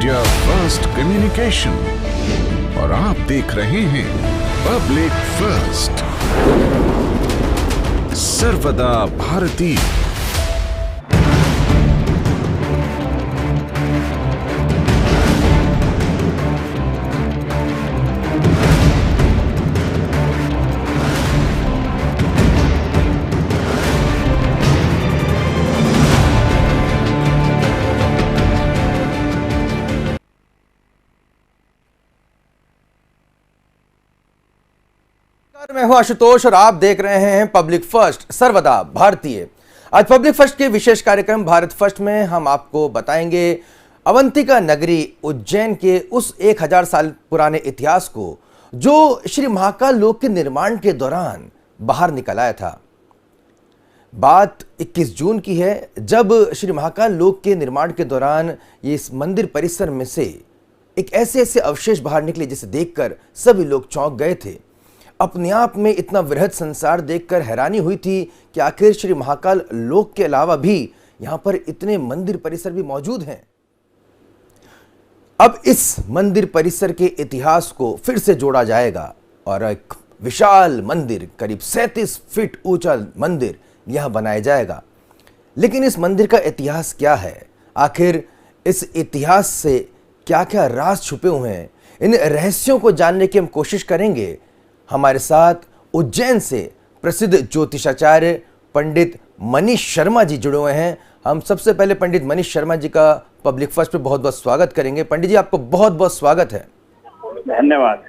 India first communication और आप देख रहे हैं पब्लिक फर्स्ट, सर्वदा भारतीय। मैं हूं आशुतोष और आप देख रहे हैं पब्लिक फर्स्ट, सर्वदा भारतीय। आज पब्लिक फर्स्ट के विशेष कार्यक्रम भारत फर्स्ट में हम आपको बताएंगे अवंतिका नगरी उज्जैन के उस 1000 साल पुराने इतिहास को जो श्री महाकाल लोक के निर्माण के दौरान बाहर निकल आया था। बात 21 जून की है, जब श्री महाकाल लोक के निर्माण के दौरान ये इस मंदिर परिसर में से एक ऐसे अवशेष बाहर निकले जिसे देखकर सभी लोग चौंक गए थे। अपने आप में इतना वृहद संसार देखकर हैरानी हुई थी कि आखिर श्री महाकाल लोक के अलावा भी यहां पर इतने मंदिर परिसर भी मौजूद हैं। अब इस मंदिर परिसर के इतिहास को फिर से जोड़ा जाएगा और एक विशाल मंदिर, करीब 37 फीट ऊंचा मंदिर यहां बनाया जाएगा। लेकिन इस मंदिर का इतिहास क्या है, आखिर इस इतिहास से क्या क्या राज छुपे हुए हैं, इन रहस्यों को जानने की हम कोशिश करेंगे। हमारे साथ उज्जैन से प्रसिद्ध ज्योतिषाचार्य पंडित मनीष शर्मा जी जुड़े हुए हैं। हम सबसे पहले पंडित मनीष शर्मा जी का पब्लिक फर्स्ट पे बहुत बहुत स्वागत करेंगे। पंडित जी, आपको बहुत बहुत स्वागत है। धन्यवाद।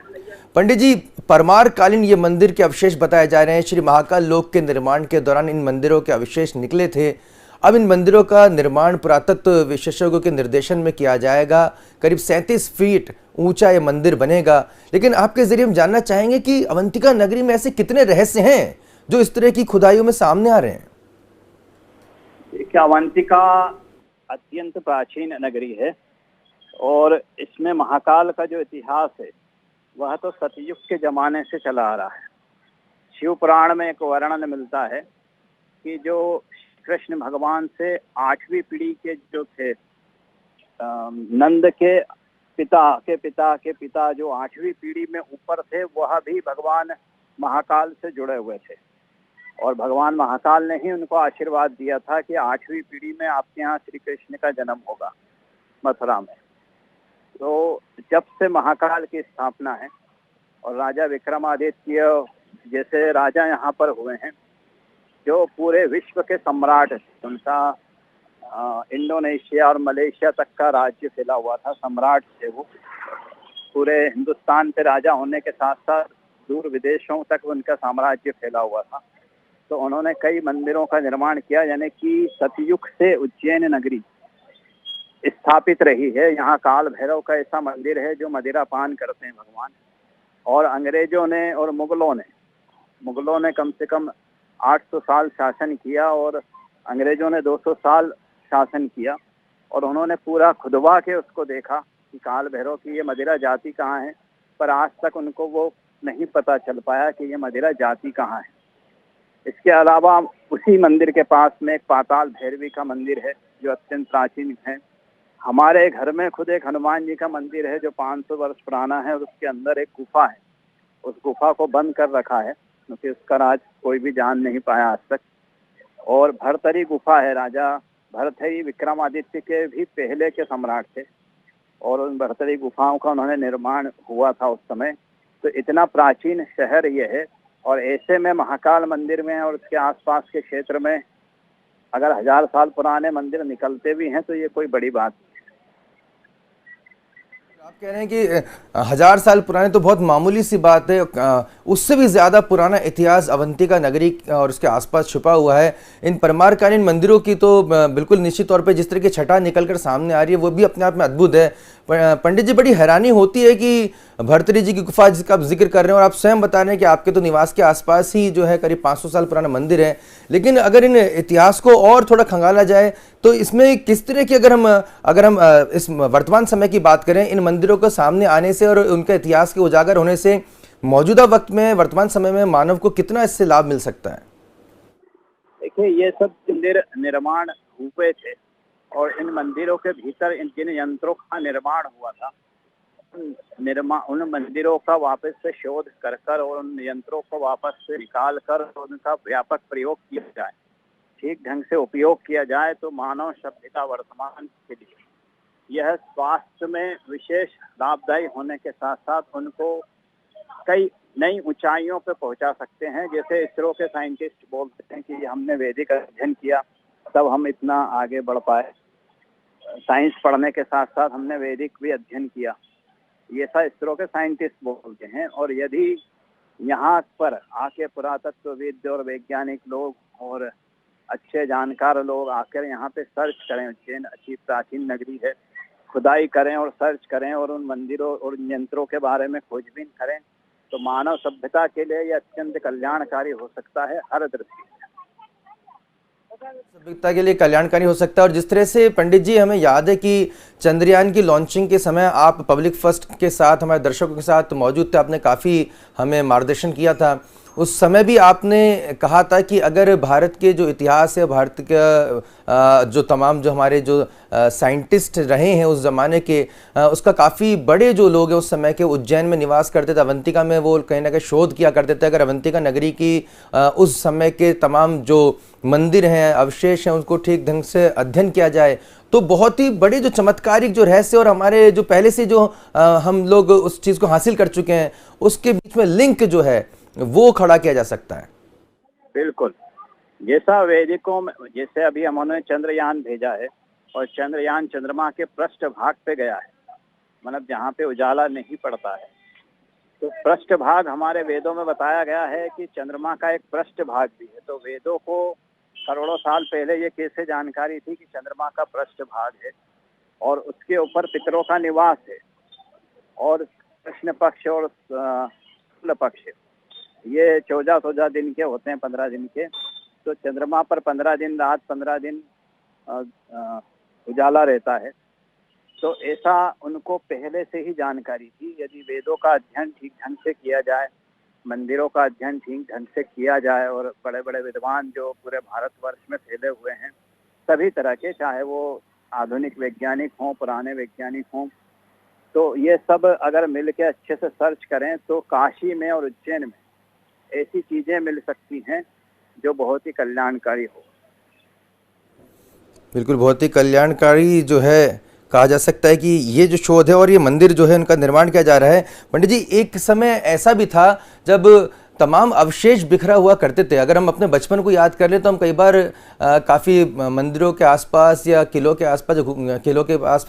पंडित जी, परमार कालीन ये मंदिर के अवशेष बताए जा रहे हैं। श्री महाकाल लोक के निर्माण के दौरान इन मंदिरों के अवशेष निकले थे। अब इन मंदिरों का निर्माण पुरातत्व विशेषज्ञों के निर्देशन में किया जाएगा। करीब 37 फीट ऊंचा ये मंदिर बनेगा। लेकिन आपके जरिए हम जानना चाहेंगे कि अवंतिका नगरी में ऐसे कितने रहस्य हैं जो इस तरह की खुदाइयों में सामने आ रहे हैं। देखिए, अवंतिका अत्यंत प्राचीन नगरी है और इसमें महाकाल का जो इतिहास है वह तो सतयुग के जमाने से चला आ रहा है। शिव पुराण में एक वर्णन मिलता है कि जो कृष्ण भगवान से 8वीं पीढ़ी के जो थे, नंद के पिता जो 8वीं पीढ़ी में ऊपर थे, वह भी भगवान महाकाल से जुड़े हुए थे और भगवान महाकाल ने ही उनको आशीर्वाद दिया था कि 8वीं पीढ़ी में आपके यहाँ श्री कृष्ण का जन्म होगा मथुरा में। तो जब से महाकाल की स्थापना है और राजा विक्रमादित्य जैसे राजा यहाँ पर हुए हैं, जो पूरे विश्व के सम्राट, उनका इंडोनेशिया और मलेशिया तक का राज्य फैला हुआ था, सम्राट थे वो। पूरे हिंदुस्तान पे राजा होने के साथ साथ दूर विदेशों तक उनका साम्राज्य फैला हुआ था। तो उन्होंने कई मंदिरों का निर्माण किया, यानी कि सतयुग से उज्जैन नगरी स्थापित रही है। यहाँ काल भैरव का ऐसा मंदिर है जो मदिरा पान करते हैं भगवान। और अंग्रेजों ने और मुगलों ने कम से कम 800 साल शासन किया और अंग्रेजों ने 200 साल शासन किया और उन्होंने पूरा खुदवा के उसको देखा कि काल भैरव की ये मदिरा जाति कहाँ है, पर आज तक उनको वो नहीं पता चल पाया कि ये मदिरा जाति कहाँ है। इसके अलावा उसी मंदिर के पास में एक पाताल भैरवी का मंदिर है जो अत्यंत प्राचीन है। हमारे घर में खुद एक हनुमान जी का मंदिर है जो 500 वर्ष पुराना है और उसके अंदर एक गुफा है। उस गुफा को बंद कर रखा है क्योंकि उसका राज कोई भी जान नहीं पाया आज तक। और भरतरी गुफा है, राजा भरतरी विक्रमादित्य के भी पहले के सम्राट थे और उन भरतरी गुफाओं का उन्होंने निर्माण हुआ था उस समय। तो इतना प्राचीन शहर ये है और ऐसे में महाकाल मंदिर में और उसके आसपास के क्षेत्र में अगर 1000 साल पुराने मंदिर निकलते भी हैं तो ये कोई बड़ी बात नहीं। आप कह रहे हैं कि 1000 साल पुराने तो बहुत मामूली सी बात है, उससे भी ज्यादा पुराना इतिहास अवंतिका नगरी और उसके आसपास छुपा हुआ है। इन परमारकालीन मंदिरों की तो बिल्कुल निश्चित तौर पे जिस तरह की छटा निकलकर सामने आ रही है वो भी अपने आप में अद्भुत है। पंडित जी, बड़ी हैरानी होती है कि भरतरी जी की गुफा जिसका आप जिक्र कर रहे हैं और आप स्वयं बता रहे हैं कि आपके तो निवास के आसपास ही जो है करीब 500 साल पुराना मंदिर है। लेकिन अगर इन इतिहास को और थोड़ा खंगाला जाए तो इसमें किस तरह की अगर हम इस वर्तमान समय की बात करें, इन मंदिरों को सामने आने से और उनके इतिहास के उजागर होने से मौजूदा वक्त में वर्तमान समय में मानव को कितना इससे लाभ मिल सकता है? देखिए, ये सब मंदिर निर्माण हुए थे और इन मंदिरों के भीतर इन जिन यंत्रों का निर्माण हुआ था, उन मंदिरों का वापस से शोध कर और उन यंत्रों को वापस से निकाल कर उनका व्यापक प्रयोग किया जाए, ठीक ढंग से उपयोग किया जाए, तो मानव सभ्यता वर्तमान के लिए यह स्वास्थ्य में विशेष लाभदायी होने के साथ साथ उनको कई नई ऊंचाइयों पे पहुंचा सकते हैं। जैसे इसरो के साइंटिस्ट बोलते हैं कि हमने वैदिक अध्ययन किया तब हम इतना आगे बढ़ पाए, साइंस पढ़ने के साथ साथ हमने वैदिक भी अध्ययन किया, ये सब इसरो के साइंटिस्ट बोलते हैं। और यदि यहाँ पर आके पुरातत्वविद और वैज्ञानिक लोग और अच्छे जानकार लोग आकर यहाँ पे सर्च करें, उज्जैन अच्छी प्राचीन नगरी है, खुदाई करें और सर्च करें और उन मंदिरों और यंत्रों के बारे में खोजबीन करें, तो मानव सभ्यता के लिए यह अत्यंत कल्याणकारी हो सकता है हर दृष्टि से। सभ्यता के लिए कल्याणकारी हो सकता है। और जिस तरह से पंडित जी हमें याद है कि चंद्रयान की लॉन्चिंग के समय आप पब्लिक फर्स्ट के साथ हमारे दर्शकों के साथ मौजूद थे, आपने काफ़ी हमें मार्गदर्शन किया था। उस समय भी आपने कहा था कि अगर भारत के जो इतिहास है, भारत का जो तमाम जो हमारे जो साइंटिस्ट रहे हैं उस ज़माने के, उसका काफ़ी बड़े जो लोग हैं उस समय के उज्जैन में निवास करते थे, अवंतिका में वो कहीं ना कहीं शोध किया करते थे। अगर अवंतिका नगरी की उस समय के तमाम जो मंदिर हैं, अवशेष हैं, उनको ठीक ढंग से अध्ययन किया जाए तो बहुत ही बड़े जो चमत्कारिक जो रहस्य और हमारे जो पहले से जो हम लोग उस चीज़ को हासिल कर चुके हैं उसके बीच में लिंक जो है वो खड़ा किया जा सकता है। बिल्कुल, जैसा वैदिकों में, जैसे अभी हमने चंद्रयान भेजा है और चंद्रयान चंद्रमा के पृष्ठ भाग पे गया है, मतलब जहाँ पे उजाला नहीं पड़ता है, तो पृष्ठ भाग हमारे वेदों में बताया गया है कि चंद्रमा का एक पृष्ठ भाग भी है। तो वेदों को करोड़ों साल पहले ये कैसे जानकारी थी कि चंद्रमा का पृष्ठ भाग है और उसके ऊपर पितरों का निवास है और कृष्ण पक्ष और शुक्ल पक्ष ये 14 दिन के होते हैं, 15 दिन के। तो चंद्रमा पर 15 दिन रात, 15 दिन उजाला रहता है। तो ऐसा उनको पहले से ही जानकारी थी। यदि वेदों का अध्ययन ठीक ढंग से किया जाए, मंदिरों का अध्ययन ठीक ढंग से किया जाए और बड़े बड़े विद्वान जो पूरे भारतवर्ष में फैले हुए हैं सभी तरह के, चाहे वो आधुनिक वैज्ञानिक हों, पुराने वैज्ञानिक हों, तो ये सब अगर मिल के अच्छे से सर्च करें तो काशी में और उज्जैन में ऐसी चीजें मिल सकती हैं जो बहुत ही कल्याणकारी हो। बिल्कुल, बहुत ही कल्याणकारी जो है कहा जा सकता है कि ये जो शोध है और ये मंदिर जो है उनका निर्माण किया जा रहा है। पंडित जी, एक समय ऐसा भी था जब तमाम अवशेष बिखरा हुआ करते थे। अगर हम अपने बचपन को याद कर ले तो हम कई बार काफ़ी मंदिरों के आसपास या किलों के आसपास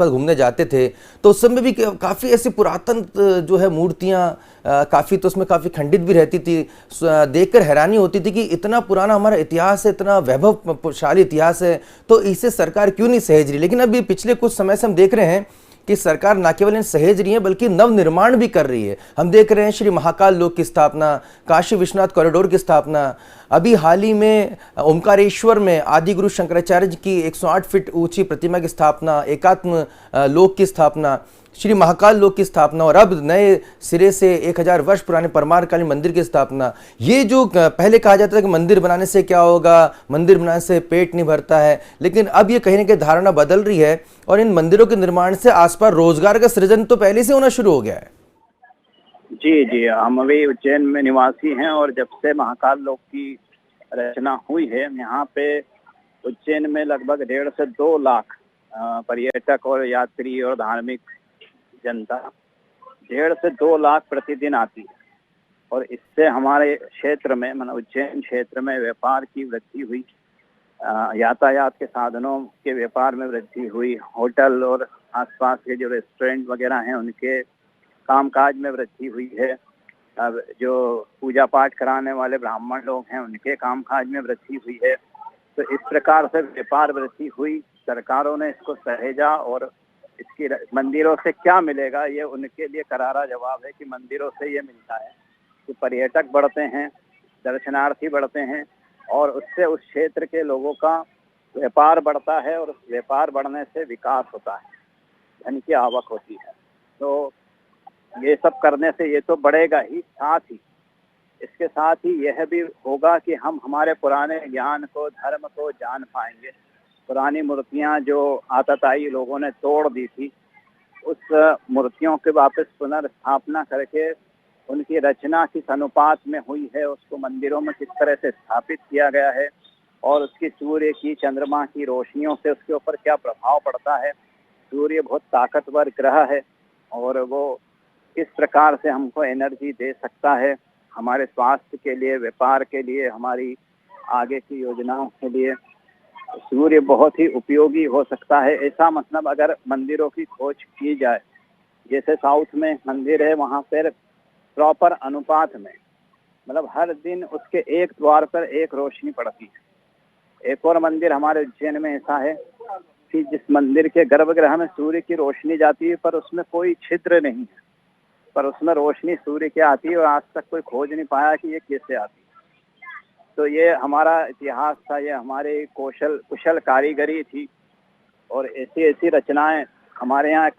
घूमने जाते थे, तो उस समय भी काफ़ी ऐसी पुरातन जो है मूर्तियाँ काफ़ी, तो उसमें काफ़ी खंडित भी रहती थी। देखकर हैरानी होती थी कि इतना पुराना हमारा इतिहास है, इतना वैभवशाली इतिहास है, तो इसे सरकार क्यों नहीं सहेज रही। लेकिन अभी पिछले कुछ समय से हम देख रहे हैं कि सरकार न केवल इन सहेज रही है बल्कि नवनिर्माण भी कर रही है। हम देख रहे हैं श्री महाकाल लोक की स्थापना, काशी विश्वनाथ कॉरिडोर की स्थापना, अभी हाल ही में ओमकारेश्वर में आदि गुरु शंकराचार्य जी की 108 फीट ऊंची प्रतिमा की स्थापना, एकात्म लोक की स्थापना, श्री महाकाल लोक की स्थापना और अब नए सिरे से 1000 वर्ष पुराने परमारकालीन मंदिर की स्थापना। ये जो पहले कहा जाता था कि मंदिर बनाने से क्या होगा, मंदिर बनाने से पेट नहीं भरता है, लेकिन अब ये कहीं ना कहीं धारणा बदल रही है और इन मंदिरों के निर्माण से आसपास रोजगार का सृजन तो पहले से होना शुरू हो गया है। जी जी, हम भी उज्जैन में निवासी हैं और जब से महाकाल लोक की रचना हुई है यहाँ पे उज्जैन में लगभग 1.5 से 2 लाख पर्यटक और यात्री और धार्मिक जनता 1.5 से 2 लाख प्रतिदिन आती है और इससे हमारे क्षेत्र में, मतलब उज्जैन क्षेत्र में व्यापार की वृद्धि हुई, यातायात के साधनों के व्यापार में वृद्धि हुई, होटल और आसपास के जो रेस्टोरेंट वगैरह हैं उनके कामकाज में वृद्धि हुई है। अब जो पूजा पाठ कराने वाले ब्राह्मण लोग हैं उनके कामकाज में वृद्धि हुई है। तो इस प्रकार से व्यापार वृद्धि हुई, सरकारों ने इसको सहेजा और इसकी मंदिरों से क्या मिलेगा ये उनके लिए करारा जवाब है कि मंदिरों से ये मिलता है कि पर्यटक बढ़ते हैं, दर्शनार्थी बढ़ते हैं और उससे उस क्षेत्र के लोगों का व्यापार बढ़ता है और उस व्यापार बढ़ने से विकास होता है, धन की आवक होती है। तो ये सब करने से ये तो बढ़ेगा ही, साथ ही इसके साथ ही यह भी होगा कि हम हमारे पुराने ज्ञान को, धर्म को जान पाएंगे पुरानी मूर्तियां जो आतताई लोगों ने तोड़ दी थी, उस मूर्तियों के वापस पुनर्स्थापना करके उनकी रचना किस अनुपात में हुई है, उसको मंदिरों में किस तरह से स्थापित किया गया है और उसकी सूर्य की, चंद्रमा की रोशनियों से उसके ऊपर क्या प्रभाव पड़ता है। सूर्य बहुत ताकतवर ग्रह है और वो किस प्रकार से हमको एनर्जी दे सकता है, हमारे स्वास्थ्य के लिए, व्यापार के लिए, हमारी आगे की योजनाओं के लिए सूर्य बहुत ही उपयोगी हो सकता है। ऐसा मतलब अगर मंदिरों की खोज की जाए, जैसे साउथ में मंदिर है, वहाँ पर प्रॉपर अनुपात में, मतलब हर दिन उसके एक द्वार पर एक रोशनी पड़ती है। एक और मंदिर हमारे उज्जैन में ऐसा है कि जिस मंदिर के गर्भगृह में सूर्य की रोशनी जाती है, पर उसमें कोई छिद्र नहीं है, पर उसमें रोशनी सूर्य की आती है और आज तक कोई खोज नहीं पाया कि ये कैसे आती है। तो ये हमारा इतिहास था, ये हमारे कुशल कारीगरी थी और ऐसी ऐसी रचनाएं हमारे यहाँ।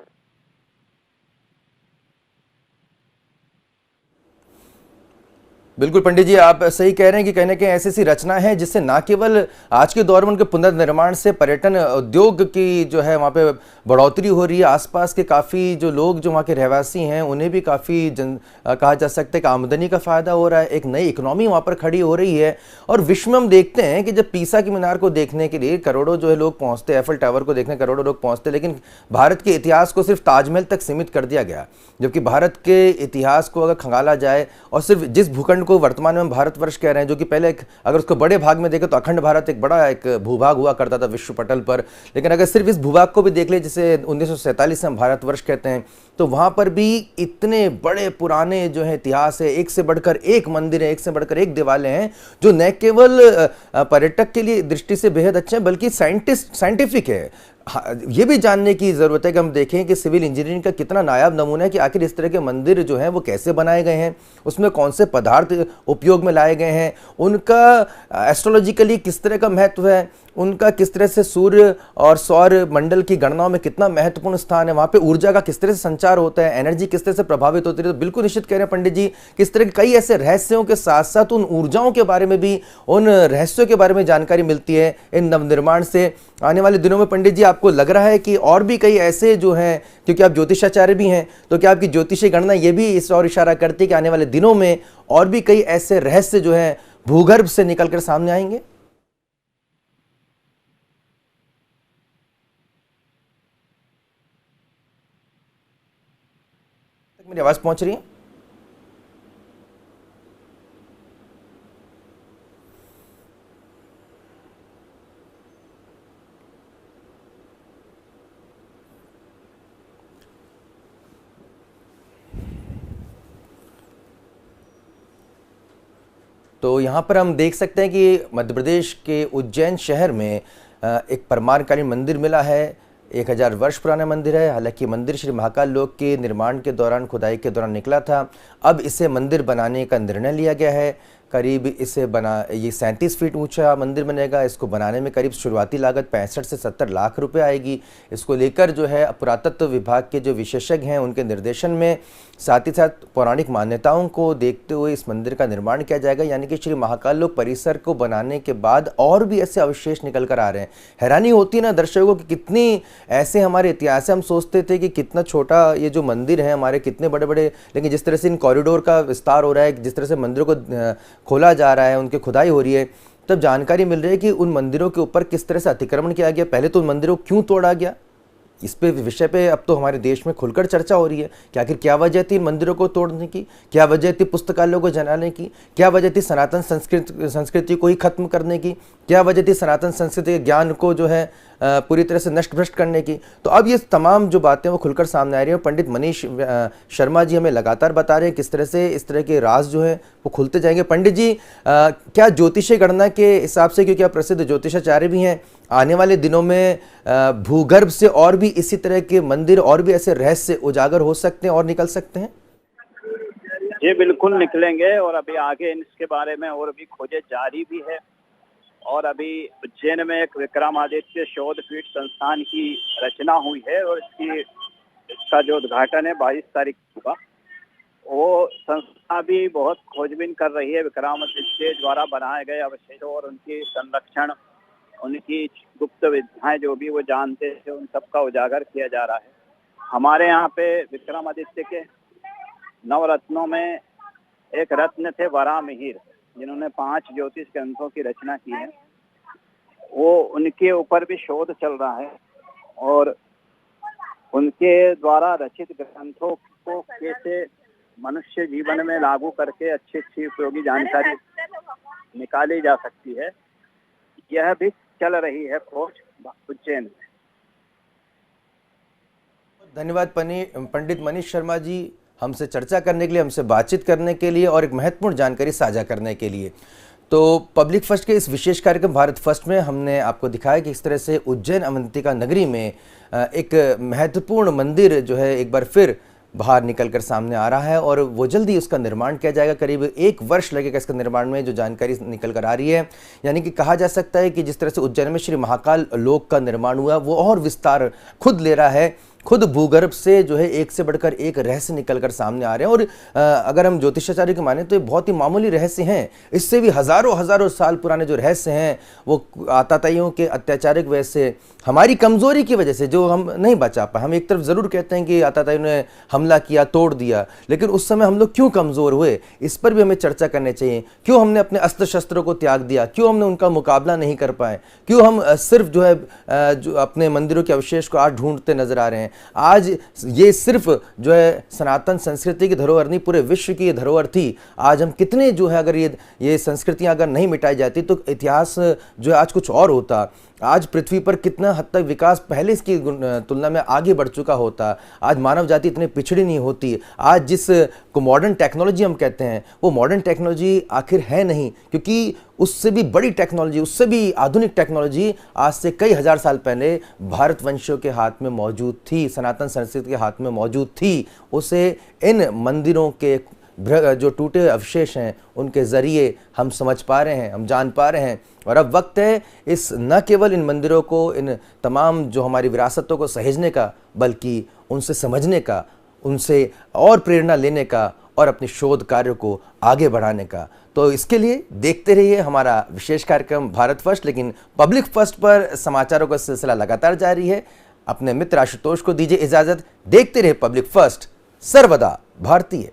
बिल्कुल पंडित जी, आप सही कह रहे हैं कि कहीं ना कहीं ऐसी ऐसी रचना है जिससे ना केवल आज के दौर में उनके पुनर्निर्माण से पर्यटन उद्योग की जो है वहाँ पे बढ़ोतरी हो रही है, आसपास के काफ़ी जो लोग जो वहाँ के रहवासी हैं उन्हें भी काफ़ी कहा जा सकता है कि आमदनी का फ़ायदा हो रहा है, एक नई इकोनॉमी वहाँ पर खड़ी हो रही है। और विश्व में हम देखते हैं कि जब पीसा की मीनार को देखने के लिए करोड़ों जो है लोग पहुँचते, एफिल टावर को देखने करोड़ों लोग पहुँचते, लेकिन भारत के इतिहास को सिर्फ ताजमहल तक सीमित कर दिया गया। जबकि भारत के इतिहास को अगर खंगाला जाए और सिर्फ जिस भूखंड को वर्तमान में हम भारतवर्ष कह रहे हैं, जो कि पहले अगर उसको बड़े भाग में देखें तो अखंड भारत एक बड़ा एक भूभाग हुआ करता था विश्व पटल पर, लेकिन अगर सिर्फ इस भूभाग को भी देख ले जिसे 1947 से हम भारतवर्ष कहते हैं, तो वहां पर भी इतने बड़े पुराने जो है इतिहास है, एक से बढ़कर एक मंदिर है, एक से बढ़कर एक दिवाले हैं, जो न केवल पर्यटक के लिए दृष्टि से बेहद अच्छे हैं बल्कि साइंटिफिक है। ये भी जानने की ज़रूरत है कि हम देखें कि सिविल इंजीनियरिंग का कितना नायाब नमूना है कि आखिर इस तरह के मंदिर जो हैं वो कैसे बनाए गए हैं, उसमें कौन से पदार्थ उपयोग में लाए गए हैं, उनका एस्ट्रोलॉजिकली किस तरह का महत्व है, उनका किस तरह से सूर्य और सौर मंडल की गणनाओं में कितना महत्वपूर्ण स्थान है, वहाँ पे ऊर्जा का किस तरह से संचार होता है, एनर्जी किस तरह से प्रभावित होती है। तो बिल्कुल निश्चित कह रहे हैं पंडित जी, किस तरह के कई ऐसे रहस्यों के साथ साथ उन ऊर्जाओं के बारे में भी, उन रहस्यों के बारे में जानकारी मिलती है इन नवनिर्माण से। आने वाले दिनों में पंडित जी आपको लग रहा है कि और भी कई ऐसे जो हैं, क्योंकि आप ज्योतिषाचार्य भी हैं, तो क्या आपकी ज्योतिषी गणना ये भी इस और इशारा करती है कि आने वाले दिनों में और भी कई ऐसे रहस्य जो हैं भूगर्भ से निकलकर सामने आएंगे? मेरी आवाज पहुंच रही है? तो यहाँ पर हम देख सकते हैं कि मध्य प्रदेश के उज्जैन शहर में एक परमारकालीन मंदिर मिला है। 1000 वर्ष पुराना मंदिर है। हालांकि मंदिर श्री महाकाल लोक के निर्माण के दौरान, खुदाई के दौरान निकला था। अब इसे मंदिर बनाने का निर्णय लिया गया है। करीब इसे ये 37 फीट ऊंचा मंदिर बनेगा। इसको बनाने में करीब शुरुआती लागत 65 से 70 लाख रुपए आएगी। इसको लेकर जो है पुरातत्व विभाग के जो विशेषज्ञ हैं उनके निर्देशन में, साथ ही साथ पौराणिक मान्यताओं को देखते हुए इस मंदिर का निर्माण किया जाएगा। यानी कि श्री महाकाल लोक परिसर को बनाने के बाद और भी ऐसे अवशेष निकल कर आ रहे हैं। हैरानी होती है ना दर्शकों की, कितनी ऐसे हमारे इतिहास से हम सोचते थे कि कितना छोटा ये जो मंदिर है हमारे, कितने बड़े बड़े, लेकिन जिस तरह से इन कॉरिडोर का विस्तार हो रहा है, जिस तरह से मंदिरों को खोला जा रहा है, उनकी खुदाई हो रही है, तब जानकारी मिल रही है कि उन मंदिरों के ऊपर किस तरह से अतिक्रमण किया गया। पहले तो उन मंदिरों को क्यों तोड़ा गया, इस पे विषय पे अब तो हमारे देश में खुलकर चर्चा हो रही है कि आखिर क्या वजह थी इन मंदिरों को तोड़ने की, क्या वजह थी पुस्तकालयों को जलाने की, क्या वजह थी सनातन संस्कृति को ही खत्म करने की, क्या वजह थी सनातन संस्कृति के ज्ञान को जो है पूरी तरह से नष्ट भ्रष्ट करने की। तो अब ये तमाम जो बातें वो खुलकर सामने आ रही हैं। पंडित मनीष शर्मा जी हमें लगातार बता रहे हैं किस तरह से इस तरह के राज जो है वो खुलते जाएंगे। पंडित जी, क्या ज्योतिषीय गणना के हिसाब से, क्योंकि आप प्रसिद्ध ज्योतिषाचार्य भी हैं, आने वाले दिनों में भूगर्भ से और भी इसी तरह के मंदिर और भी ऐसे रहस्य उजागर हो सकते हैं और निकल सकते हैं? ये बिल्कुल निकलेंगे और अभी आगे इसके बारे में और भी खोजें जारी भी है। और अभी उज्जैन में एक विक्रमादित्य शोध पीठ संस्थान की रचना हुई है और इसका जो उद्घाटन है 22 तारीख को होगा। वो संस्था भी बहुत खोजबीन कर रही है विक्रमादित्य द्वारा बनाए गए अवशेषों और उनकी संरक्षण उनकी गुप्त विद्याएं जो भी वो जानते थे उन सब का उजागर किया जा रहा है। हमारे यहाँ पे विक्रमादित्य के नवरत्नों में एक रत्न थे वराहमिहिर, जिन्होंने 5 ज्योतिष ग्रंथों की रचना की है। वो उनके ऊपर भी शोध चल रहा है और उनके द्वारा रचित ग्रंथों को कैसे मनुष्य जीवन में लागू करके अच्छी अच्छी उपयोगी जानकारी निकाली जा सकती है, यह भी चल रही है खोज उज्जैन में। धन्यवाद पंडित मनीष शर्मा जी, हमसे चर्चा करने के लिए, हमसे बातचीत करने के लिए और एक महत्वपूर्ण जानकारी साझा करने के लिए। तो पब्लिक फर्स्ट के इस विशेष कार्यक्रम भारत फर्स्ट में हमने आपको दिखाया कि इस तरह से उज्जैन अवंतिका नगरी में एक महत्वपूर्ण मंदिर जो है एक बार फिर बाहर निकलकर सामने आ रहा है और वो जल्दी उसका निर्माण किया जाएगा। करीब 1 वर्ष लगेगा इसका निर्माण में, जो जानकारी निकल कर आ रही है। यानी कि कहा जा सकता है कि जिस तरह से उज्जैन में श्री महाकाल लोक का निर्माण हुआ, वो और विस्तार खुद ले रहा है। खुद भूगर्भ से जो है एक से बढ़कर एक रहस्य निकलकर सामने आ रहे हैं और अगर हम ज्योतिषाचार्य की माने तो ये बहुत ही मामूली रहस्य हैं। इससे भी हजारों साल पुराने जो रहस्य हैं वो आताताइयों के अत्याचार की वजह से, हमारी कमजोरी की वजह से जो हम नहीं बचा पाए। हम एक तरफ जरूर कहते हैं कि आताताइयों ने हमला किया, तोड़ दिया, लेकिन उस समय हम लोग क्यों कमजोर हुए, इस पर भी हमें चर्चा करनी चाहिए। क्यों हमने अपने अस्त्र शस्त्रों को त्याग दिया, क्यों हमने उनका मुकाबला नहीं कर पाए, क्यों हम सिर्फ जो है जो अपने मंदिरों के अवशेष को आज ढूंढते नजर आ रहे हैं। आज ये सिर्फ जो है सनातन संस्कृति की धरोहर नहीं, पूरे विश्व की धरोहर थी। आज हम कितने जो है अगर ये संस्कृतियां अगर नहीं मिटाई जाती तो इतिहास जो है आज कुछ और होता। आज पृथ्वी पर कितना हद तक विकास पहले इसकी तुलना में आगे बढ़ चुका होता। आज मानव जाति इतनी पिछड़ी नहीं होती। आज जिस को मॉडर्न टेक्नोलॉजी हम कहते हैं वो मॉडर्न टेक्नोलॉजी आखिर है नहीं, क्योंकि उससे भी बड़ी टेक्नोलॉजी, उससे भी आधुनिक टेक्नोलॉजी आज से कई हजार साल पहले भारतवंशियों के हाथ में मौजूद थी, सनातन संस्कृति के हाथ में मौजूद थी। उसे इन मंदिरों के जो टूटे अवशेष हैं उनके जरिए हम समझ पा रहे हैं, हम जान पा रहे हैं। और अब वक्त है इस न केवल इन मंदिरों को, इन तमाम जो हमारी विरासतों को सहेजने का, बल्कि उनसे समझने का, उनसे और प्रेरणा लेने का और अपने शोध कार्य को आगे बढ़ाने का। तो इसके लिए देखते रहिए हमारा विशेष कार्यक्रम भारत फर्स्ट। लेकिन पब्लिक फर्स्ट पर समाचारों का सिलसिला लगातार जारी है। अपने मित्र आशुतोष को दीजिए इजाजत। देखते रहिए पब्लिक फर्स्ट, सर्वदा भारतीय।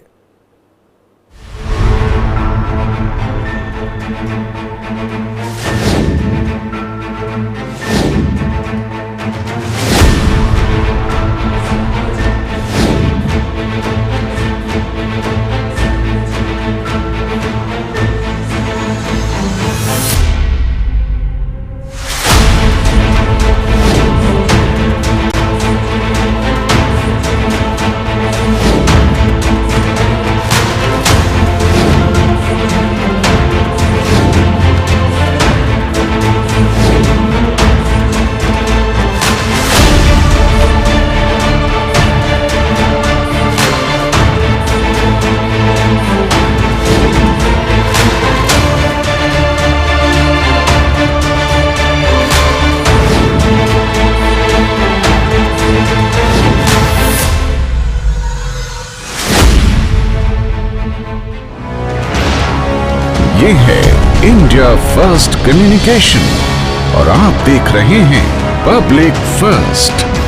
ये है इंडिया फर्स्ट कम्युनिकेशन और आप देख रहे हैं पब्लिक फर्स्ट।